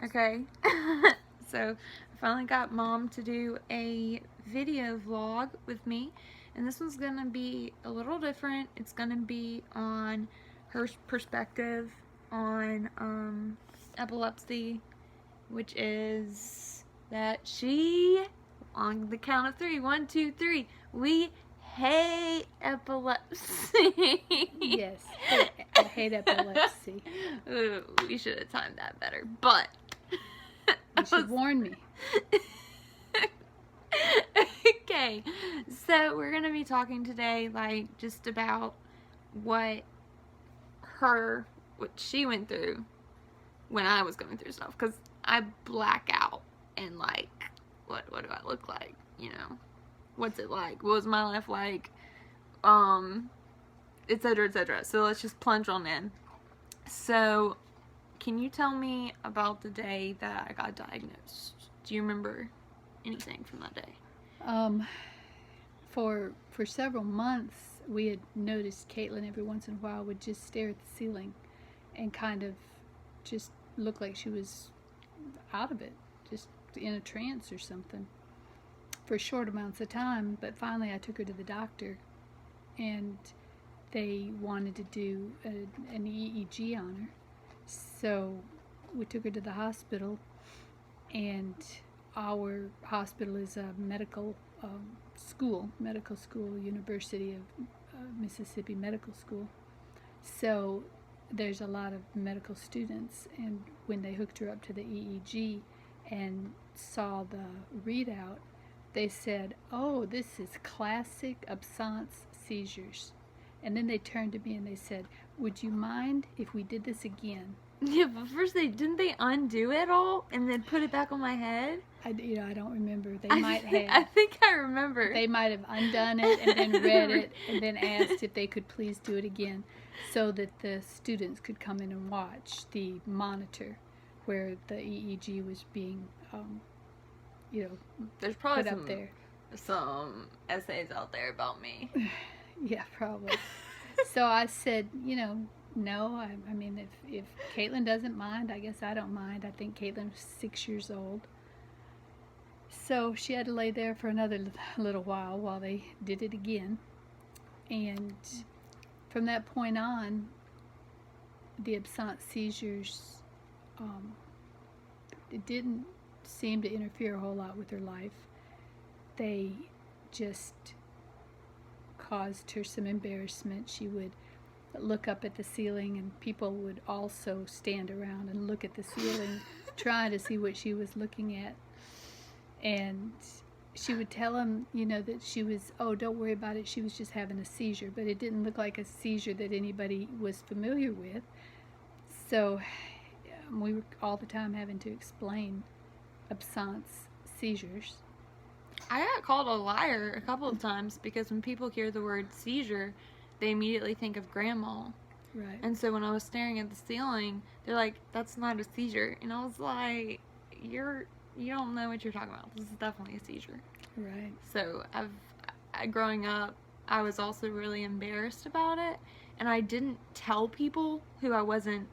Okay. So I finally got Mom to do a video vlog with me, and this one's gonna be a little different. It's gonna be on her perspective on epilepsy, which is that she, on the count of three, 1, 2, 3, we hate epilepsy. Yes, I hate epilepsy. Ooh, we should have timed that better, but You should warn me. Okay, so we're gonna be talking today, like, just about what she went through when I was going through stuff, because I black out and, like, what do I look like, you know? What's it like? What was my life like? Etc., etc. So let's just plunge on in. So, can you tell me about the day that I got diagnosed? Do you remember anything from that day? For several months, we had noticed Caitlin every once in a while would just stare at the ceiling and kind of just look like she was out of it, just in a trance or something, for short amounts of time. But finally I took her to the doctor, and they wanted to do an EEG on her. So we took her to the hospital, and our hospital is a medical school, University of Mississippi Medical School. So there's a lot of medical students, and when they hooked her up to the EEG and saw the readout, they said, "Oh, this is classic absence seizures." And then they turned to me and they said, "Would you mind if we did this again?" Yeah, but first didn't they undo it all and then put it back on my head? I don't remember. They might have. I think I remember. They might have undone it and then read it and then asked if they could please do it again, so that the students could come in and watch the monitor where the EEG was being, There's probably put up there. Some essays out there about me. Yeah, probably. So I said, no, I mean, if Caitlin doesn't mind, I guess I don't mind. I think Caitlin was 6 years old. So she had to lay there for another little while they did it again. And from that point on, the absence seizures, it didn't seem to interfere a whole lot with her life. They just caused her some embarrassment. She would look up at the ceiling, and people would also stand around and look at the ceiling trying to see what she was looking at. And she would tell them, that she was, "Oh, don't worry about it, she was just having a seizure." But it didn't look like a seizure that anybody was familiar with. So we were all the time having to explain absence seizures. I got called a liar a couple of times because when people hear the word seizure, they immediately think of grandma. Right. And so when I was staring at the ceiling, they're like, "That's not a seizure." And I was like, you don't know what you're talking about. This is definitely a seizure. Right. So growing up, I was also really embarrassed about it, and I didn't tell people who I wasn't,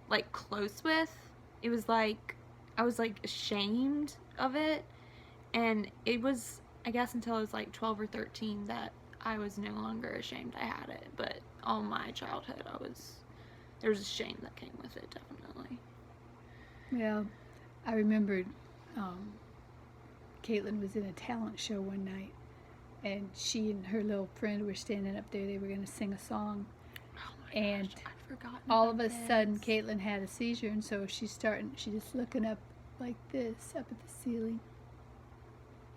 like, close with. It was like I was, like, ashamed of it, and it was, I guess, until I was like 12 or 13 that I was no longer ashamed I had it. But all my childhood, there was a shame that came with it, definitely. Well, I remembered Caitlin was in a talent show one night, and she and her little friend were standing up there. They were going to sing a song. Oh my and gosh, I'd forgotten all of about a sudden, Caitlin had a seizure, and so she's just looking up like this, up at the ceiling.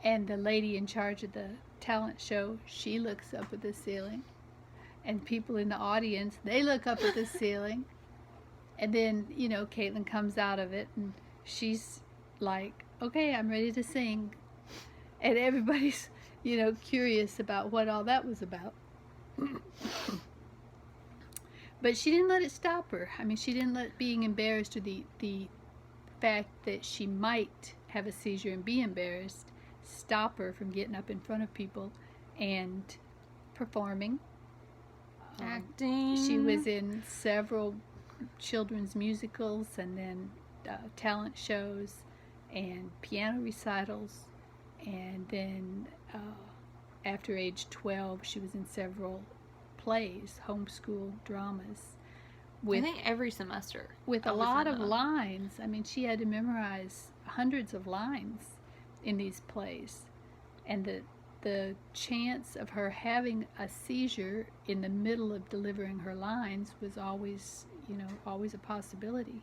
And the lady in charge of the talent show, she looks up at the ceiling. And people in the audience, they look up at the ceiling. And then, Caitlin comes out of it, and she's like, "Okay, I'm ready to sing." And everybody's, curious about what all that was about. But she didn't let it stop her. I mean, she didn't let being embarrassed, or the fact that she might have a seizure and be embarrassed, stop her from getting up in front of people and performing. Acting. She was in several children's musicals, and then talent shows and piano recitals, and then after age 12 she was in several plays, homeschool dramas, I think every semester. with I a was lot in of them. lines. I mean, she had to memorize hundreds of lines in these plays, and the chance of her having a seizure in the middle of delivering her lines was always, always a possibility.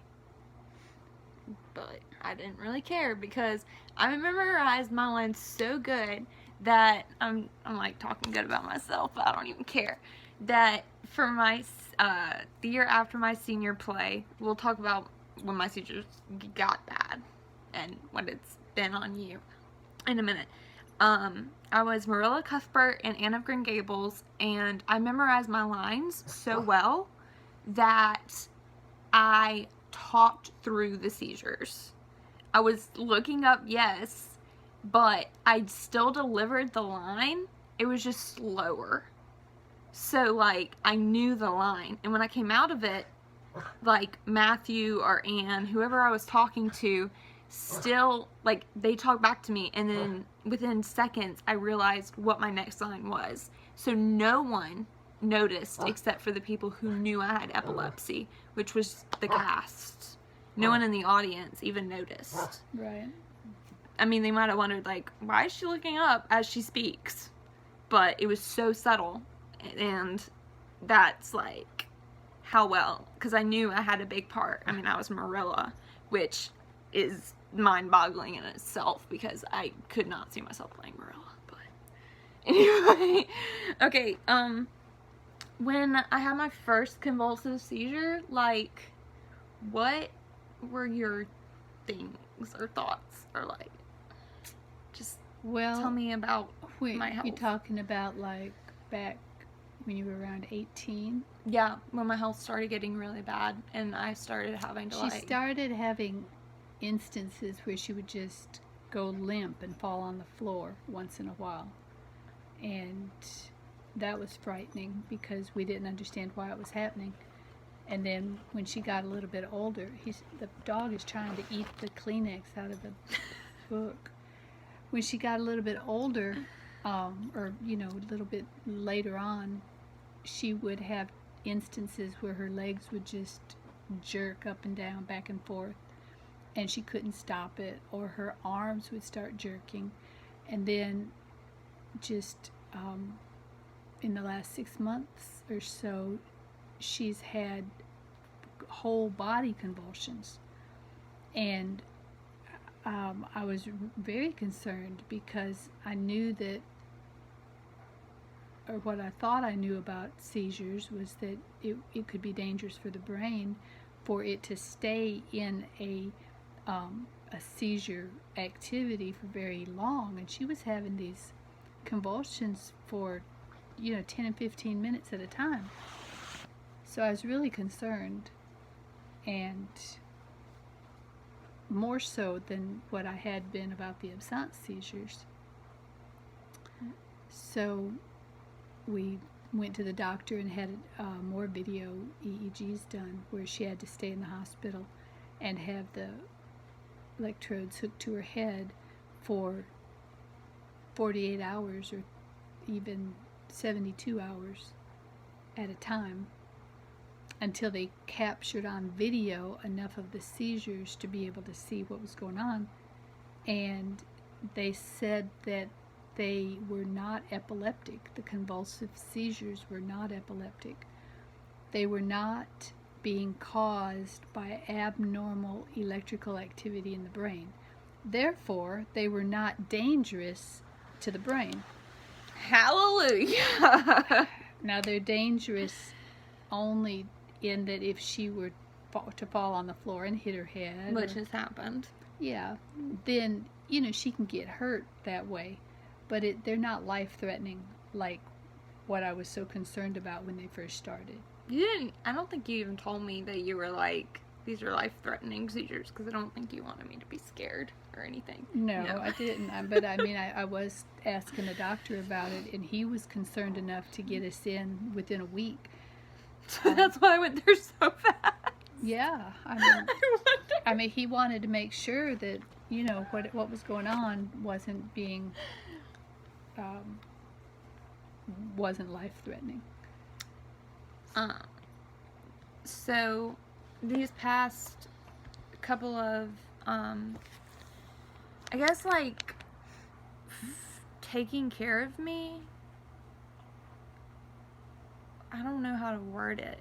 But I didn't really care because I memorized my lines so good that I'm like talking good about myself, but I don't even care. That for my the year after my senior play, we'll talk about when my seizures got bad and what it's been on you in a minute. I was Marilla Cuthbert in Anne of Green Gables, and I memorized my lines so well that I talked through the seizures. I was looking up yes, but I still delivered the line. It was just slower. So, like, I knew the line. And when I came out of it, like, Matthew or Anne, whoever I was talking to, still, like, they talked back to me. And then within seconds, I realized what my next line was. So no one noticed except for the people who knew I had epilepsy, which was the cast. No one in the audience even noticed. Right. I mean, they might have wondered, like, why is she looking up as she speaks? But it was so subtle, and that's, like, how well, because I knew I had a big part. I mean, I was Marilla, which is mind-boggling in itself, because I could not see myself playing Marilla, but anyway. Okay, when I had my first convulsive seizure, like, what were your things or thoughts, or, like, just tell me about my health. You're talking about, like, back when you were around 18? Yeah, when my health started getting really bad, and I started having to, She started having instances where she would just go limp and fall on the floor once in a while. And that was frightening because we didn't understand why it was happening. And then when she got a little bit older, the dog is trying to eat the Kleenex out of the book. When she got a little bit older, or, a little bit later on, she would have instances where her legs would just jerk up and down, back and forth, and she couldn't stop it, or her arms would start jerking. And then just in the last 6 months or so, she's had whole body convulsions. And I was very concerned because I knew that, or what I thought I knew about seizures, was that it could be dangerous for the brain for it to stay in a seizure activity for very long. And she was having these convulsions for 10 and 15 minutes at a time. So I was really concerned, and more so than what I had been about the absence seizures. So we went to the doctor and had more video EEGs done, where she had to stay in the hospital and have the electrodes hooked to her head for 48 hours or even 72 hours at a time, until they captured on video enough of the seizures to be able to see what was going on. And they said that they were not epileptic. The convulsive seizures were not epileptic. They were not being caused by abnormal electrical activity in the brain. Therefore, they were not dangerous to the brain. Hallelujah! Now, they're dangerous only in that if she were to fall on the floor and hit her head, which has happened, then she can get hurt that way, but they're not life-threatening like what I was so concerned about when they first started. I don't think you even told me that you were like, these are life-threatening seizures, because I don't think you wanted me to be scared or anything. No. I didn't. But I mean, I was asking the doctor about it, and he was concerned enough to get us in within a week. So that's why I went there so fast. Yeah, I mean, I wonder I mean, he wanted to make sure that, you know, what was going on wasn't being, um, wasn't life-threatening. Um, so these past couple of, I guess, like, taking care of me, I don't know how to word it.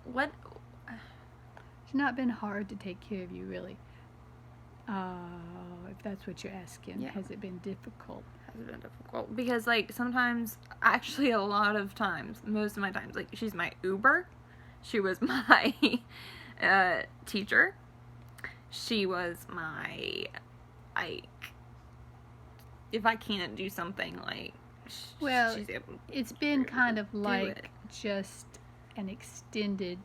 What? It's not been hard to take care of you, really. If that's what you're asking. Yeah. Has it been difficult? Has it been difficult? Because, like, sometimes, actually a lot of times, most of my times, like, she's my Uber. She was my teacher. She was my, like, if I can't do something, like, Well, she's able to it's been kind of do like it. just an extended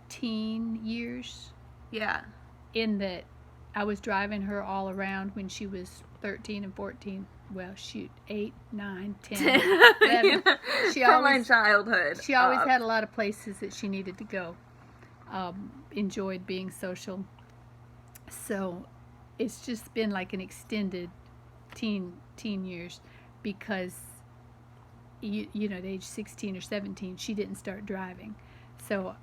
teen years, Yeah. in that I was driving her all around when she was 13 and 14. Well, shoot, 8, 9, 10, 11. She From my always, childhood. she always had a lot of places that she needed to go. Enjoyed being social. So it's just been like an extended teen years, because you know, at age 16 or 17 she didn't start driving. So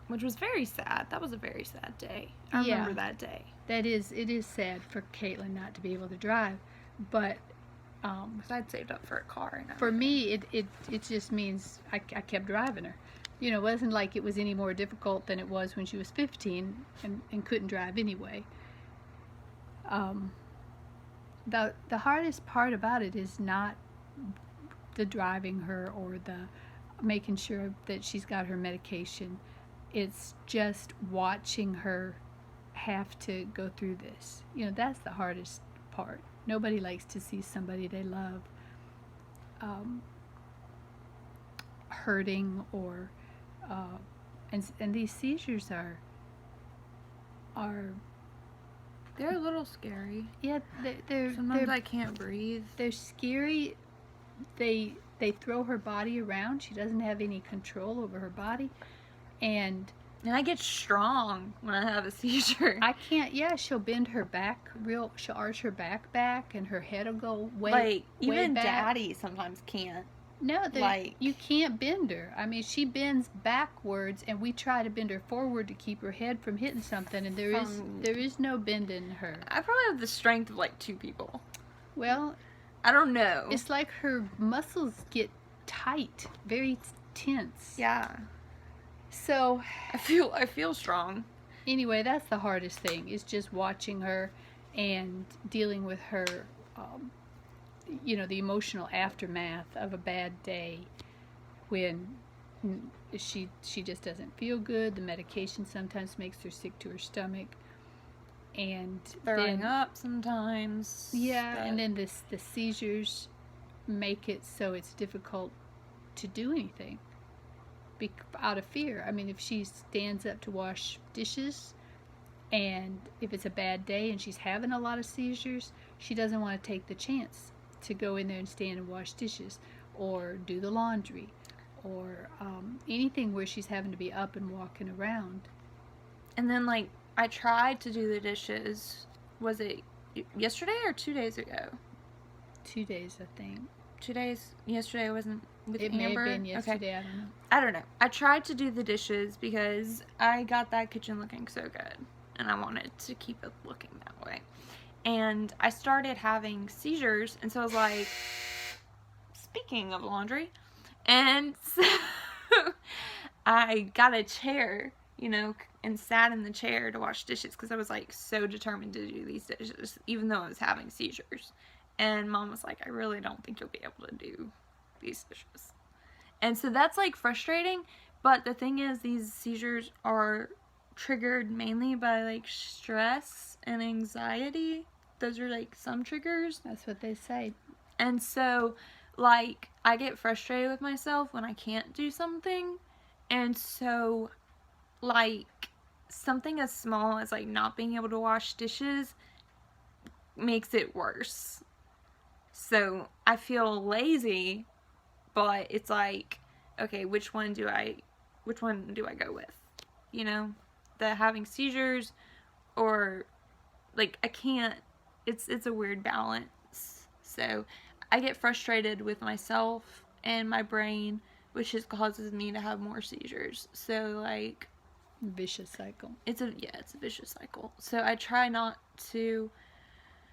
which was very sad. That was a very sad day. I remember that day. it is sad for Caitlin not to be able to drive, but because I'd saved up for a car. And for me, it just means I kept driving her. You know, it wasn't like it was any more difficult than it was when she was 15 and couldn't drive anyway. The hardest part about it is not the driving her or the making sure that she's got her medication. It's just watching her have to go through this. You know, that's the hardest part. Nobody likes to see somebody they love hurting, or and these seizures are they're a little scary. yeah, Sometimes I can't breathe. they're scary. They throw her body around. She doesn't have any control over her body, and I get strong when I have a seizure. I can't. Yeah, she'll bend her back she'll arch her back, and her head will go way like even back. Daddy sometimes can't. No, like you can't bend her. I mean, she bends backwards, and we try to bend her forward to keep her head from hitting something, and there is no bending her. I probably have the strength of like 2 people. Well, I don't know. it's like her muscles get tight, very tense. Yeah. So I feel strong. anyway, that's the hardest thing, is just watching her and dealing with her, you know, the emotional aftermath of a bad day when she just doesn't feel good. The medication sometimes makes her sick to her stomach, and Throwing then, up sometimes. yeah, and then the seizures make it so it's difficult to do anything out of fear. I mean, if she stands up to wash dishes, and if it's a bad day and she's having a lot of seizures, she doesn't want to take the chance to go in there and stand and wash dishes or do the laundry or anything where she's having to be up and walking around. And then, like, I tried to do the dishes. Was it yesterday or 2 days ago? 2 days, I think. 2 days. Yesterday wasn't with It Amber. may have been yesterday. Okay. I don't know. I don't know. I tried to do the dishes because I got that kitchen looking so good, and I wanted to keep it looking that way. And I started having seizures, and so I was like, speaking of laundry, and so I got a chair, you know, and sat in the chair to wash dishes because I was like so determined to do these dishes, even though I was having seizures. And Mom was like, I really don't think you'll be able to do these dishes. And so that's like frustrating, but the thing is, these seizures are triggered mainly by like stress and anxiety. Those are like some triggers. That's what they say. And so, like, I get frustrated with myself when I can't do something. And so, like, something as small as like not being able to wash dishes makes it worse. So I feel lazy, but it's like, okay, which one do I go with? You know, the having seizures, or like I can't. It's a weird balance. So I get frustrated with myself and my brain, which just causes me to have more seizures. So like Vicious cycle. it's a vicious cycle. So I try not to.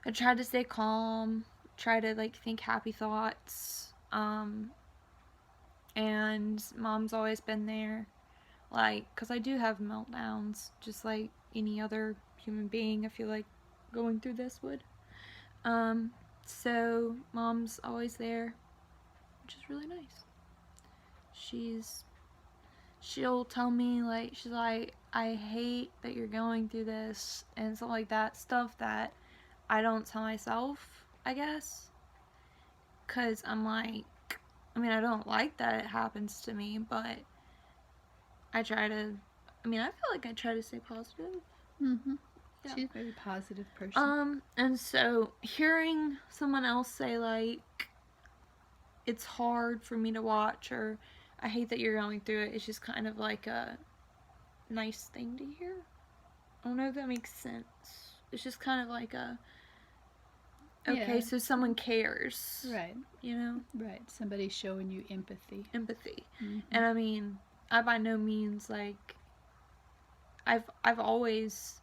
I try to stay calm. Try to like think happy thoughts. And mom's always been there, like, because I do have meltdowns, just like any other human being. I feel like going through this would. So mom's always there, which is really nice. She'll tell me, like, she's like, I hate that you're going through this and stuff like that, stuff that I don't tell myself, I guess, because I'm like, I mean, I don't like that it happens to me, but I try to, I mean, I feel like I try to stay positive. Mm-hmm. Yeah. She's a very positive person. And so hearing someone else say, like, it's hard for me to watch, or I hate that you're going through it, it's just kind of like a nice thing to hear. I don't know if that makes sense. It's just kind of like a, okay, Yeah. so someone cares. Right. You know? Right. Somebody's showing you empathy. Empathy. Mm-hmm. And I mean, I by no means, like, I've always,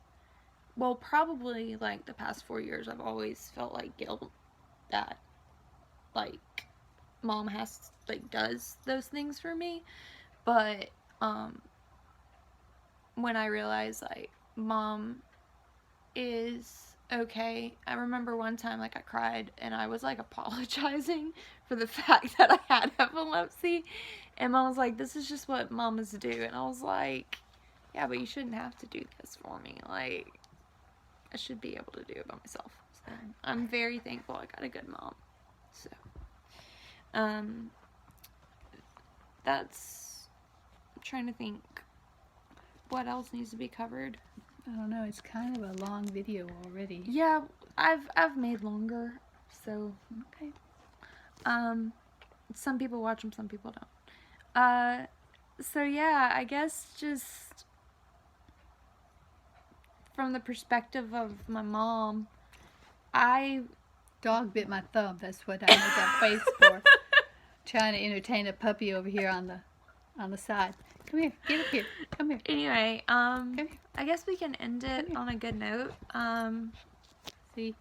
well, probably like the past 4 years, I've always felt like guilt that, like, mom has, like, does those things for me. But when I realized, like, mom is okay, I remember one time, like, I cried and I was, like, apologizing for the fact that I had epilepsy, and mom was like, this is just what mamas do. And I was like, yeah, but you shouldn't have to do this for me. Like, I should be able to do it by myself. So I'm very thankful I got a good mom. So that's, I'm trying to think what else needs to be covered. I don't know. It's kind of a long video already. Yeah, I've made longer, so Okay. some people watch them, some people don't. So yeah, I guess just from the perspective of my mom, Dog bit my thumb. That's what I made that face for. Trying to entertain a puppy over here on the side. Come here. Get up here. Come here. Anyway, Come here. I guess we can end it on a good note. See?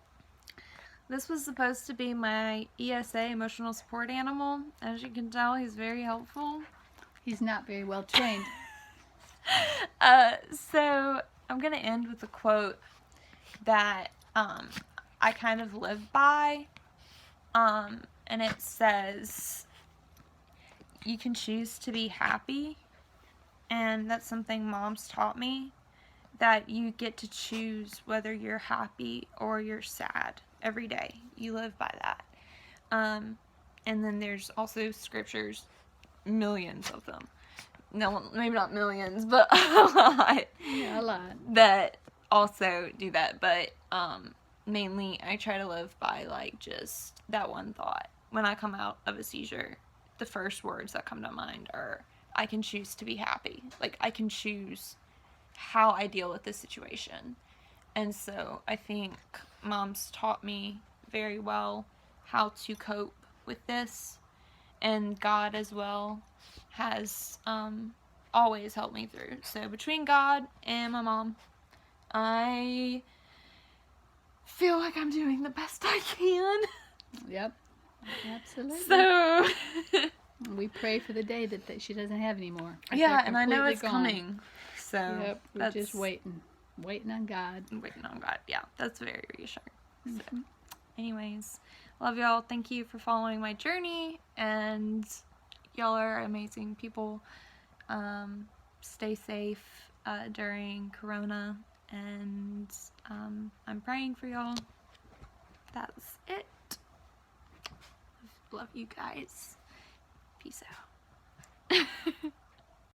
This was supposed to be my ESA, emotional support animal. As you can tell, he's very helpful. He's not very well trained. So I'm gonna end with a quote that I kind of live by, and it says, you can choose to be happy, and that's something mom's taught me, that you get to choose whether you're happy or you're sad every day. You live by that. And then there's also scriptures, millions of them. No, maybe not millions, but a lot. Yeah, a lot. That also do that. But mainly I try to live by, like, just that one thought. When I come out of a seizure, the first words that come to mind are, I can choose to be happy. Like, I can choose how I deal with this situation. And so I think mom's taught me very well how to cope with this, and God as well has always helped me through. So between God and my mom, I feel like I'm doing the best I can. Yep. Absolutely. So we pray for the day that she doesn't have any more. yeah, and I know completely it's gone. coming. So Yep, we're just waiting on God. Waiting on God. Yeah, that's very reassuring. So, anyways, love y'all. Thank you for following my journey, and y'all are amazing people. Stay safe during Corona, and I'm praying for y'all. That's it. Love you guys. Peace out.